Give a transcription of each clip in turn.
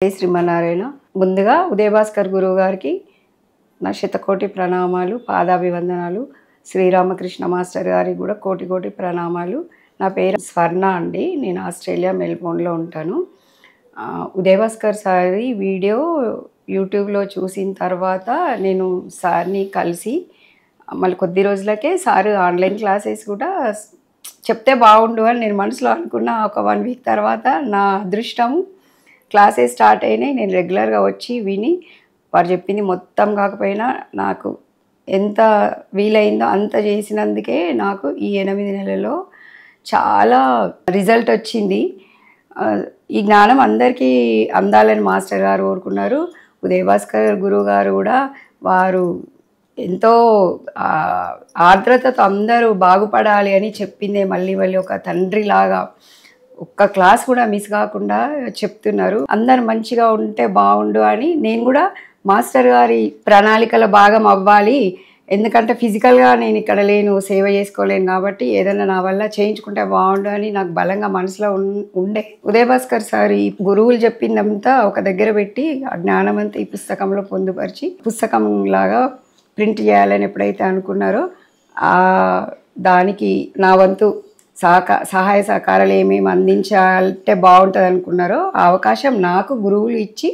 జై శ్రీమన్నారాయణ. ముందుగా ఉదయభాస్కర్ గురువు గారికి నా శతకోటి ప్రణామాలు, పాదాభివందనాలు. శ్రీరామకృష్ణ మాస్టర్ గారికి కూడా కోటి కోటి ప్రణామాలు. నా పేరు స్వర్ణ అండి. నేను ఆస్ట్రేలియా మెల్బోర్న్లో ఉంటాను. ఉదయభాస్కర్ సారి వీడియో యూట్యూబ్లో చూసిన తర్వాత నేను సార్ని కలిసి మళ్ళీ కొద్ది రోజులకే సార్ ఆన్లైన్ క్లాసెస్ కూడా చెప్తే బాగుండు అని నేను మనసులో అనుకున్న. ఒక 1 వీక్ తర్వాత నా అదృష్టము క్లాసెస్ స్టార్ట్ అయినాయి. నేను రెగ్యులర్గా వచ్చి విని వారు చెప్పింది మొత్తం కాకపోయినా నాకు ఎంత వీలైందో అంత చేసినందుకే నాకు ఈ 8 నెలల్లో చాలా రిజల్ట్ వచ్చింది. ఈ జ్ఞానం అందరికీ అందాలని మాస్టర్ గారు కోరుకున్నారు. ఉదయభాస్కర్ గురువు గారు కూడా వారు ఎంతో ఆర్ద్రతతో అందరూ బాగుపడాలి అని చెప్పిందే మళ్ళీ మళ్ళీ ఒక తండ్రిలాగా ఒక్క క్లాస్ కూడా మిస్ కాకుండా చెప్తున్నారు. అందరు మంచిగా ఉంటే బాగుండు అని నేను కూడా మాస్టర్ గారి ప్రణాళికల భాగం అవ్వాలి. ఎందుకంటే ఫిజికల్గా నేను ఇక్కడ లేను, సేవ చేసుకోలేను కాబట్టి ఏదైనా నా వల్ల చేయించుకుంటే బాగుండు అని నాకు బలంగా మనసులో ఉండే. ఉదయభాస్కర్ సార్ ఈ గురువులు చెప్పిందంతా ఒక దగ్గర పెట్టి ఆ జ్ఞానం అంతా ఈ పుస్తకంలో పొందుపరిచి పుస్తకం లాగా ప్రింట్ చేయాలని ఎప్పుడైతే అనుకున్నారో దానికి నా వంతు సహాయ సహకారాలు ఏమేమి అందించాలంటే బాగుంటుంది అనుకున్నారో ఆ అవకాశం నాకు గురువులు ఇచ్చి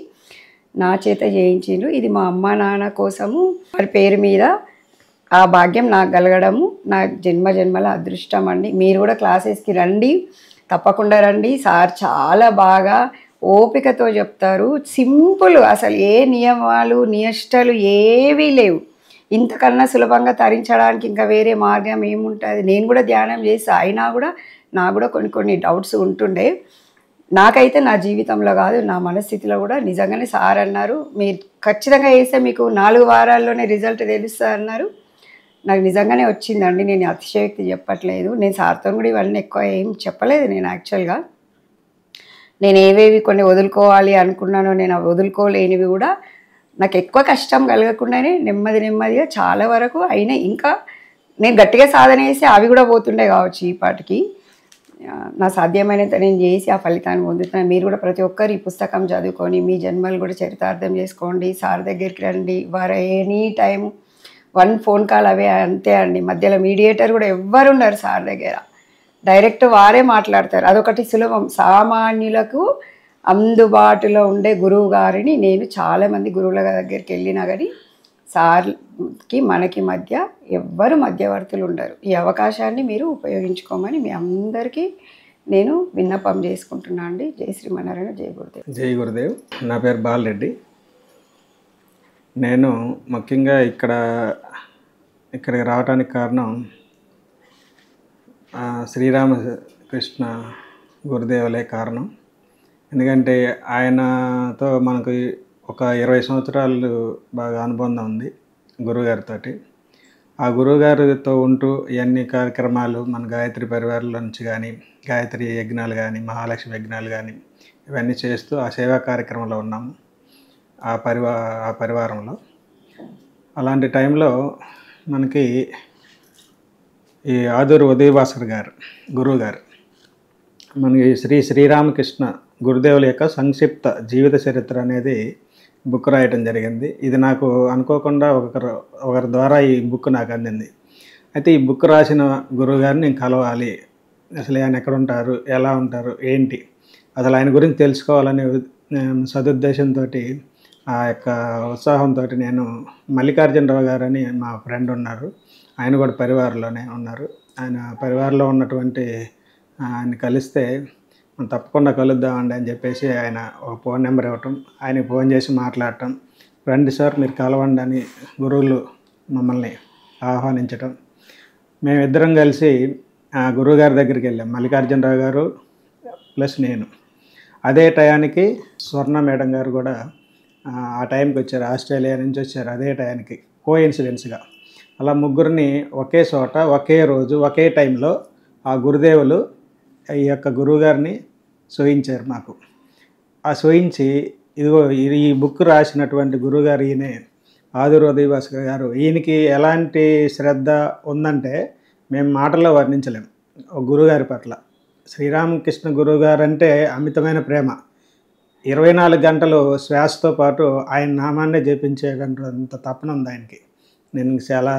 నా చేత చేయించిండ్రు. ఇది మా అమ్మ నాన్న కోసము వారి పేరు మీద ఆ భాగ్యం నాకు కలగడము నా జన్మల అదృష్టం అండి. మీరు కూడా క్లాసెస్కి రండి, తప్పకుండా రండి. సార్ చాలా బాగా ఓపికతో చెప్తారు. సింపుల్, అసలు ఏ నియమాలు నియష్టలు ఏవీ లేవు. ఇంతకన్నా సులభంగా తరించడానికి ఇంకా వేరే మార్గం ఏముంటుంది. నేను కూడా ధ్యానం చేసి అయినా కూడా నాకు కూడా కొన్ని డౌట్స్ ఉంటుండే. నాకైతే నా జీవితంలో కాదు, నా మనస్థితిలో కూడా నిజంగానే సార్ అన్నారు మీరు ఖచ్చితంగా వేస్తే మీకు 4 వారాల్లోనే రిజల్ట్ తెలుస్తుంది అన్నారు. నాకు నిజంగానే వచ్చిందండి. నేను అతిశయోక్తి చెప్పట్లేదు. నేను సార్తో కూడా ఇవన్నీ ఎక్కువ ఏం చెప్పలేదు. నేను యాక్చువల్గా నేను ఏవేవి కొన్ని వదులుకోవాలి అనుకున్నానో నేను అవి వదులుకోలేనివి కూడా నాకు ఎక్కువ కష్టం కలగకుండానే నెమ్మదిగా చాలా వరకు అయినాయి. ఇంకా నేను గట్టిగా సాధన చేసి అవి కూడా పోతుండే కావచ్చు ఈ పాటికి. నా సాధ్యమైనంత నేను చేసి ఆ ఫలితాన్ని పొందుతున్నాను. మీరు కూడా ప్రతి ఒక్కరు ఈ పుస్తకం చదువుకొని మీ జన్మలు కూడా చరితార్థం చేసుకోండి. సార్ దగ్గరికి రండి. వారు ఎనీ టైం 1 ఫోన్ కాల్ అవే అంతే అండి. మధ్యలో మీడియేటర్ కూడా ఎవ్వరు ఉన్నారు సార్ దగ్గర. డైరెక్ట్ వారే మాట్లాడతారు. అదొకటి సులభం. సామాన్యులకు అందుబాటులో ఉండే గురువు గారిని నేను చాలామంది గురువుల దగ్గరికి వెళ్ళినా కానీ సార్కి మనకి మధ్య ఎవ్వరు మధ్యవర్తులు ఉండరు. ఈ అవకాశాన్ని మీరు ఉపయోగించుకోమని మీ అందరికీ నేను విన్నపం చేసుకుంటున్నాను అండి. జై శ్రీమన్నారాయణ. జై గురుదేవ్. జై గురుదేవ్. నా పేరు బాలరెడ్డి. నేను ముఖ్యంగా ఇక్కడికి రావడానికి కారణం శ్రీరామకృష్ణ గురుదేవులే కారణం. ఎందుకంటే ఆయనతో మనకు ఒక 20 సంవత్సరాలు బాగా అనుబంధం ఉంది గురువుగారితో. ఆ గురువుగారితో ఉంటూ ఇవన్నీ కార్యక్రమాలు మన గాయత్రి పరివారాల నుంచి కానీ, గాయత్రి యజ్ఞాలు కానీ, మహాలక్ష్మి యజ్ఞాలు కానీ ఇవన్నీ చేస్తూ ఆ సేవా కార్యక్రమంలో ఉన్నాము ఆ పరివారంలో. అలాంటి టైంలో మనకి ఈ ఆదూరు ఉదయభాస్కర్ గారు గురువు గారు మనకి శ్రీరామకృష్ణ గురుదేవుల యొక్క సంక్షిప్త జీవిత చరిత్ర అనేది బుక్ రాయటం జరిగింది. ఇది నాకు అనుకోకుండా ఒకరి ద్వారా ఈ బుక్ నాకు అందింది. అయితే ఈ బుక్ రాసిన గురువుగారిని నేను కలవాలి, అసలు ఆయన ఎక్కడ ఉంటారు, ఎలా ఉంటారు, ఏంటి, అసలు ఆయన గురించి తెలుసుకోవాలనే సదుద్దేశంతో ఆ యొక్క ఉత్సాహంతో నేను మల్లికార్జునరావు గారని మా ఫ్రెండ్ ఉన్నారు, ఆయన కూడా పరివారంలోనే ఉన్నారు. ఆయన పరివారంలో ఉన్నటువంటి ఆయన కలిస్తే తప్పకుండా కలుద్దామండి అని చెప్పేసి ఆయన ఒక ఫోన్ నెంబర్ ఇవ్వటం, ఆయనకి ఫోన్ చేసి మాట్లాడటం, రండి సార్ మీరు కలవండి అని గురువులు మమ్మల్ని ఆహ్వానించటం. మేమిద్దరం కలిసి ఆ గురువుగారి దగ్గరికి వెళ్ళాం, మల్లికార్జునరావు గారు ప్లస్ నేను. అదే టయానికి స్వర్ణ మేడం గారు కూడా ఆ టైంకి వచ్చారు, ఆస్ట్రేలియా నుంచి వచ్చారు అదే టయానికి కోఇన్సిడెన్స్గా. అలా ముగ్గురిని ఒకే చోట ఒకే రోజు ఒకే టైంలో ఆ గురుదేవులు ఈ యొక్క గురువుగారిని సోయించారు మాకు. ఆ సోయించి ఇదిగో ఈ బుక్ రాసినటువంటి గురువుగారు ఈయనే ఆదూరు ఉదయభాస్కర్ గారు. ఈయనకి ఎలాంటి శ్రద్ధ ఉందంటే మేము మాటల్లో వర్ణించలేం. గురువుగారి పట్ల శ్రీరామకృష్ణ గురువుగారు అంటే అమితమైన ప్రేమ. 24 గంటలు శ్వాసతో పాటు ఆయన నామాన్నే జపించేటంత తపన ఉంది ఆయనకి. నేను చాలా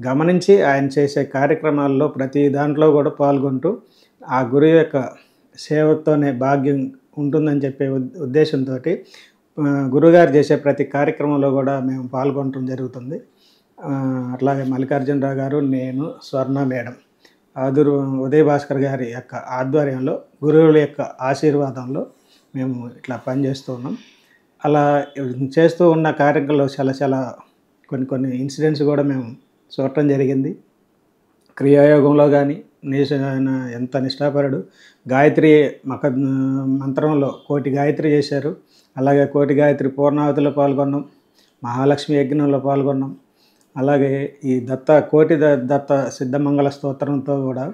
గమనించి ఆయన చేసే కార్యక్రమాల్లో ప్రతి దాంట్లో కూడా పాల్గొంటూ ఆ గురువు యొక్క సేవతోనే భాగ్యం ఉంటుందని చెప్పే ఉద్దేశంతో గురుగారు చేసే ప్రతి కార్యక్రమంలో కూడా మేము పాల్గొనడం జరుగుతుంది. అట్లాగే మల్లికార్జునరావు గారు, నేను, స్వర్ణ మేడం, ఆదూరు ఉదయ్ భాస్కర్ గారి యొక్క ఆధ్వర్యంలో గురువుల యొక్క ఆశీర్వాదంలో మేము ఇట్లా పనిచేస్తూ ఉన్నాం. అలా చేస్తూ ఉన్న కార్యక్రమంలో చాలా కొన్ని ఇన్సిడెంట్స్ కూడా మేము చూడటం జరిగింది. క్రియాయోగంలో కానీ ఆయన ఎంత నిష్ఠాపరుడు. గాయత్రి మంత్రంలో 1,000,000 గాయత్రి చేశారు. అలాగే 1,000,000 గాయత్రి పూర్ణావతిలో పాల్గొన్నాం, మహాలక్ష్మి యజ్ఞంలో పాల్గొన్నాం. అలాగే ఈ దత్త సిద్ధమంగళ స్తోత్రంతో కూడా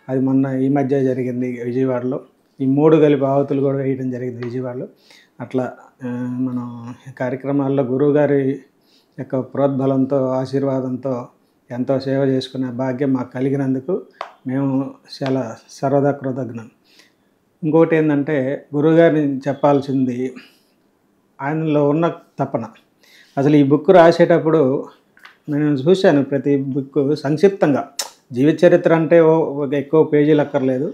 అది మొన్న ఈ మధ్య జరిగింది విజయవాడలో. ఈ 3 కలిపి ఆహుతులు కూడా వేయడం జరిగింది విజయవాడలో. అట్లా మనం కార్యక్రమాల్లో గురువుగారి యొక్క ప్రోద్బలంతో ఆశీర్వాదంతో ఎంతో సేవ చేసుకునే భాగ్యం మాకు కలిగినందుకు మేము చాలా సర్వదా కృతజ్ఞం. ఇంకోటి ఏంటంటే గురువుగారిని చెప్పాల్సింది ఆయనలో ఉన్న తపన. అసలు ఈ బుక్ రాసేటప్పుడు నేను చూశాను, ప్రతి బుక్ సంక్షిప్తంగా జీవిత చరిత్ర అంటే ఎక్కువ పేజీలు అక్కర్లేదు,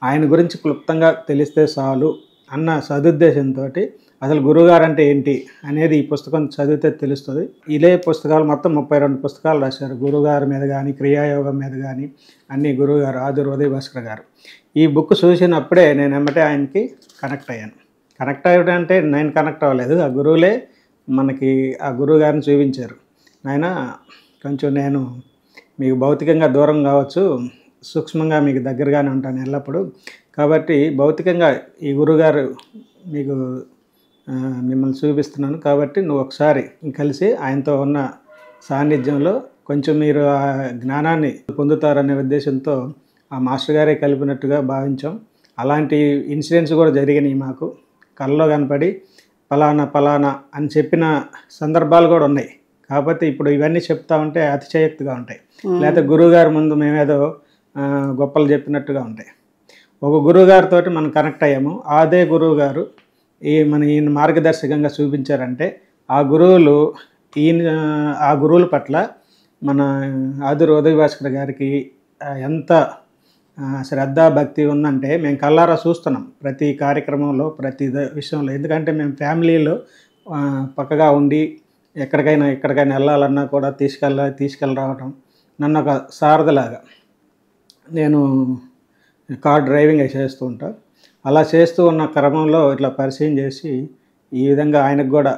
ఆయన గురించి క్లుప్తంగా తెలిస్తే చాలు అన్న సదుద్దేశంతో అసలు గురువుగారు అంటే ఏంటి అనేది ఈ పుస్తకం చదివితే తెలుస్తుంది. ఇదే పుస్తకాలు మొత్తం 32 పుస్తకాలు రాశారు గురువుగారి మీద కానీ, క్రియాయోగం మీద కానీ, అన్నీ గురువుగారు ఆదూరు ఉదయ్ భాస్కర్ గారు. ఈ బుక్ చూసినప్పుడే నేను ఎమ్మటే ఆయనకి కనెక్ట్ అయ్యాను. కనెక్ట్ అయ్యడం అంటే నేను కనెక్ట్ అవ్వలేదు, ఆ గురువులే మనకి ఆ గురువుగారిని చూపించారు. ఆయన కొంచెం నేను మీకు భౌతికంగా దూరం కావచ్చు, సూక్ష్మంగా మీకు దగ్గరగానే ఉంటాను ఎల్లప్పుడూ. కాబట్టి భౌతికంగా ఈ గురువుగారు మీకు మిమ్మల్ని చూపిస్తున్నాను, కాబట్టి నువ్వు ఒకసారి కలిసి ఆయనతో ఉన్న సాన్నిధ్యంలో కొంచెం మీరు ఆ జ్ఞానాన్ని పొందుతారనే ఉద్దేశంతో ఆ మాస్టర్ గారే కలిపినట్టుగా భావించాం. అలాంటి ఇన్సిడెంట్స్ కూడా జరిగినాయి మాకు. కళ్ళలో కనపడి ఫలానా అని చెప్పిన సందర్భాలు కూడా ఉన్నాయి. కాకపోతే ఇప్పుడు ఇవన్నీ చెప్తా ఉంటే అతిశయోక్తిగా ఉంటాయి, లేకపోతే గురువుగారి ముందు మేమేదో గొప్పలు చెప్పినట్టుగా ఉంటాయి. ఒక గురువుగారితో మనం కనెక్ట్ అయ్యాము, అదే గురువుగారు ఈయన మార్గదర్శకంగా చూపించారంటే ఆ గురువుల పట్ల మన ఆదూరు ఉదయ్ భాస్కర్ గారికి ఎంత శ్రద్ధ భక్తి ఉందంటే మేము కళ్ళారా చూస్తున్నాం ప్రతి కార్యక్రమంలో, ప్రతి విషయంలో. ఎందుకంటే మేము ఫ్యామిలీలో పక్కగా ఉండి ఎక్కడికైనా వెళ్ళాలన్నా కూడా తీసుకెళ్ళి రావటం, నన్ను ఒక సారథిలాగా, నేను కార్ డ్రైవింగ్ చేస్తూ ఉంటా. అలా చేస్తూ ఉన్న క్రమంలో ఇట్లా పరిచయం చేసి ఈ విధంగా ఆయనకు కూడా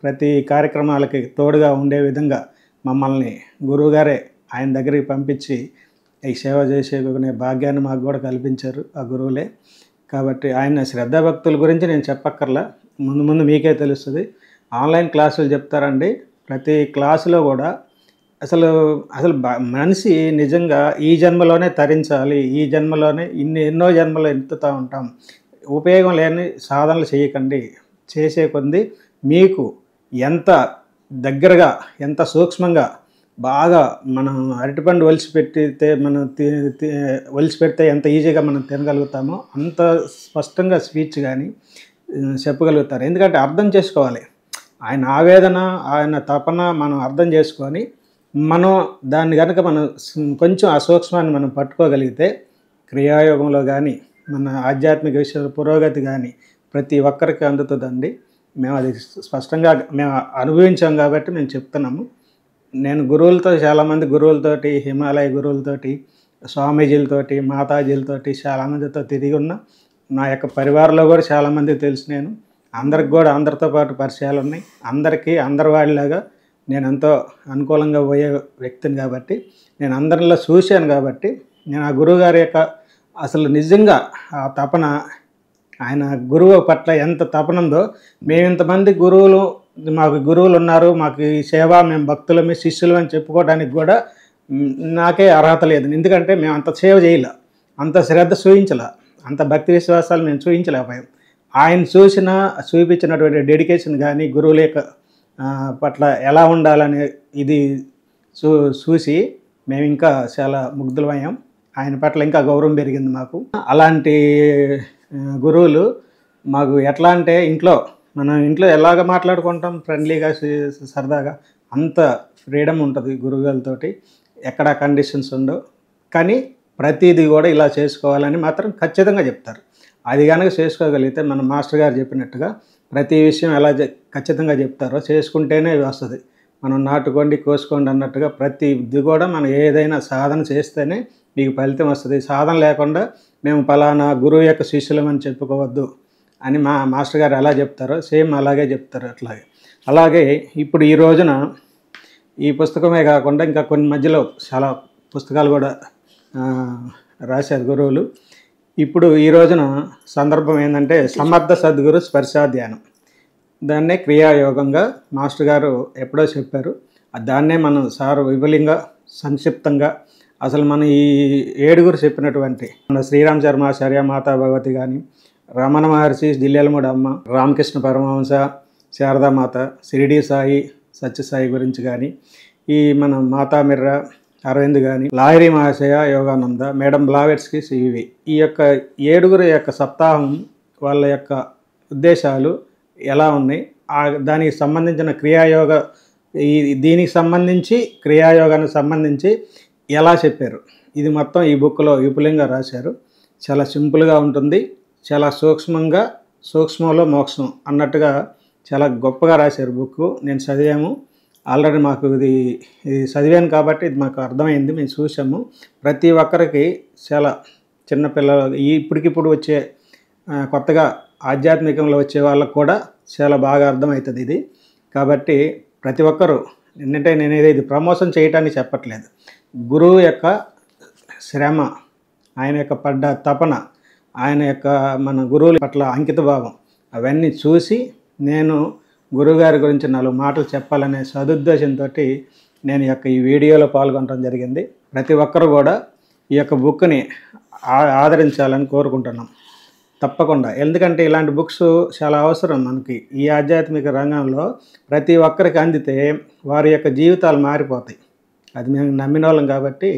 ప్రతి కార్యక్రమాలకి తోడుగా ఉండే విధంగా మమ్మల్ని గురువుగారే ఆయన దగ్గరికి పంపించి ఈ సేవ చేసేకునే భాగ్యాన్ని మాకు కూడా కల్పించారు ఆ గురువులే. కాబట్టి ఆయన శ్రద్ధాభక్తుల గురించి నేను చెప్పక్కర్లా, ముందు మీకే తెలుస్తుంది. ఆన్లైన్ క్లాసులు చెప్తారండి, ప్రతి క్లాసులో కూడా అసలు మనిషి నిజంగా ఈ జన్మలోనే తరించాలి, ఈ జన్మలోనే ఎన్నో జన్మలు ఎత్తుతూ ఉంటాం, ఉపయోగం లేని సాధనలు చేయకండి, చేసే కొద్ది మీకు ఎంత దగ్గరగా ఎంత సూక్ష్మంగా బాగా మనం అరటిపండు ఒలిచిపెడితే ఎంత ఈజీగా మనం తినగలుగుతామో అంత స్పష్టంగా స్పీచ్ కానీ చెప్పగలుగుతారు. ఎందుకంటే అర్థం చేసుకోవాలి ఆయన ఆవేదన, ఆయన తపన మనం అర్థం చేసుకొని మనం దాన్ని కనుక మనం కొంచెం ఆ సూక్ష్మాన్ని మనం పట్టుకోగలిగితే క్రియాయోగంలో కానీ మన ఆధ్యాత్మిక విషయాల పురోగతి కానీ ప్రతి ఒక్కరికి అందుతుందండి. మేము అది స్పష్టంగా మేము అనుభవించాం కాబట్టి మేము చెప్తున్నాము. నేను చాలామంది గురువులతోటి, హిమాలయ గురువులతోటి, స్వామీజీలతోటి, మాతాజీలతోటి చాలామందితో తిరిగి ఉన్నా. నా యొక్క పరివారంలో కూడా చాలామంది తెలుసు. నేను అందరితో పాటు పరిచయాలు ఉన్నాయి. అందరి వాళ్ళలాగా నేను ఎంతో అనుకూలంగా పోయే వ్యక్తిని కాబట్టి, నేను అందరిలో చూశాను కాబట్టి, నేను ఆ గురువుగారి యొక్క అసలు నిజంగా ఆ తపన, ఆయన గురువు పట్ల ఎంత తపన ఉందో, మేము ఇంతమంది మాకు గురువులు ఉన్నారు, మాకు ఈ సేవ, మేము భక్తులమే శిష్యులు అని చెప్పుకోవడానికి కూడా నాకే అర్హత లేదు. ఎందుకంటే మేము అంత సేవ చేయలే, అంత శ్రద్ధ చూపించలే, అంత భక్తి విశ్వాసాలు మేము చూపించలేకపోయాం. ఆయన చూపించినటువంటి డెడికేషన్ కానీ గురువుల యొక్క పట్ల ఎలా ఉండాలనే ఇది చూసి మేము ఇంకా చాలా ముగ్ధులమయ్యాం. ఆయన పట్ల ఇంకా గౌరవం పెరిగింది మాకు. అలాంటి గురువులు మాకు ఎట్లా అంటే మనం ఇంట్లో ఎలాగ మాట్లాడుకుంటాం ఫ్రెండ్లీగా సరదాగా అంత ఫ్రీడమ్ ఉంటుంది గురువుగారితోటి. ఎక్కడ కండిషన్స్ ఉండవు. కానీ ప్రతిదీ కూడా ఇలా చేసుకోవాలని మాత్రం ఖచ్చితంగా చెప్తారు. అది కనుక చేసుకోగలిగితే మన మాస్టర్ గారు చెప్పినట్టుగా ప్రతి విషయం ఎలా ఖచ్చితంగా చెప్తారో చేసుకుంటేనే వస్తుంది. మనం నాటుకోండి కోసుకోండి అన్నట్టుగా ప్రతిది కూడా మనం ఏదైనా సాధన చేస్తేనే మీకు ఫలితం వస్తుంది. సాధన లేకుండా మేము పలానా గురువు యొక్క శిష్యులమని చెప్పుకోవద్దు అని మా మాస్టర్ గారు ఎలా చెప్తారో సేమ్ అలాగే చెప్తారు. అలాగే ఇప్పుడు ఈ రోజున ఈ పుస్తకమే కాకుండా ఇంకా కొన్ని మధ్యలో చాలా పుస్తకాలు కూడా రాశారు గురువులు. ఇప్పుడు ఈ రోజున సందర్భం ఏంటంటే సమర్థ సద్గురు స్పర్శాధ్యానం, దాన్నే క్రియాయోగంగా మాస్టర్ గారు ఎప్పుడో చెప్పారు. దాన్నే మనం సార్ విపులంగా సంక్షిప్తంగా అసలు మన ఈ 7గురు చెప్పినటువంటి మన శ్రీరామ్ శర్మాచార్య, మాతా భగవతి కానీ, రమణ మహర్షి, దిల్యలమూడి అమ్మ, రామకృష్ణ పరమహంస, శారదామాత, షిరిడి సాయి, సత్యసాయి గురించి కానీ, ఈ మన మాతా మిర్రా, అరవింద్ కానీ, లాహిరి మహాశయ, యోగానంద, మేడం బ్లావెట్స్కి, సివి, ఈ యొక్క 7గురు యొక్క సప్తాహం వాళ్ళ యొక్క ఉద్దేశాలు ఎలా ఉన్నాయి, దానికి సంబంధించిన క్రియాయోగ దీనికి సంబంధించి క్రియాయోగానికి సంబంధించి ఎలా చెప్పారు, ఇది మొత్తం ఈ బుక్లో విపులంగా రాశారు. చాలా సింపుల్గా ఉంటుంది, చాలా సూక్ష్మంలో మోక్షం అన్నట్టుగా చాలా గొప్పగా రాశారు బుక్. నేను చదివాము ఆల్రెడీ, మాకు ఇది చదివాను కాబట్టి ఇది మాకు అర్థమైంది, మేము చూసాము. ప్రతి ఒక్కరికి చాలా చిన్నపిల్లలు ఇప్పటికిప్పుడు వచ్చే కొత్తగా ఆధ్యాత్మికంలో వచ్చే వాళ్ళకు కూడా చాలా బాగా అర్థమవుతుంది ఇది. కాబట్టి ప్రతి ఒక్కరూ ఏంటంటే నేను ఇది ప్రమోషన్ చేయటానికి చెప్పట్లేదు. గురువు యొక్క శ్రమ, ఆయన యొక్క పడ్డ తపన, ఆయన యొక్క మన గురువుల పట్ల అంకిత భావం అవన్నీ చూసి నేను గురువుగారి గురించి 4 మాటలు చెప్పాలనే సదుద్దేశంతో నేను ఈ వీడియోలో పాల్గొనడం జరిగింది. ప్రతి ఒక్కరు కూడా ఈ యొక్క బుక్ని ఆదరించాలని కోరుకుంటున్నాం తప్పకుండా. ఎందుకంటే ఇలాంటి బుక్స్ చాలా అవసరం మనకి. ఈ ఆధ్యాత్మిక రంగంలో ప్రతి ఒక్కరికి అందితే వారి యొక్క జీవితాలు మారిపోతాయి. అది మేము నమ్మిన వాళ్ళం కాబట్టి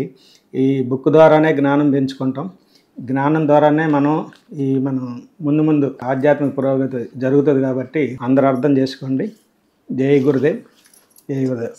ఈ బుక్ ద్వారానే జ్ఞానం పెంచుకుంటాం. జ్ఞానం ద్వారానే మనం ముందు ఆధ్యాత్మిక పురోగతి జరుగుతుంది. కాబట్టి అందరూ అర్థం చేసుకోండి. జై గురుదేవ్, జై గురుదేవ్.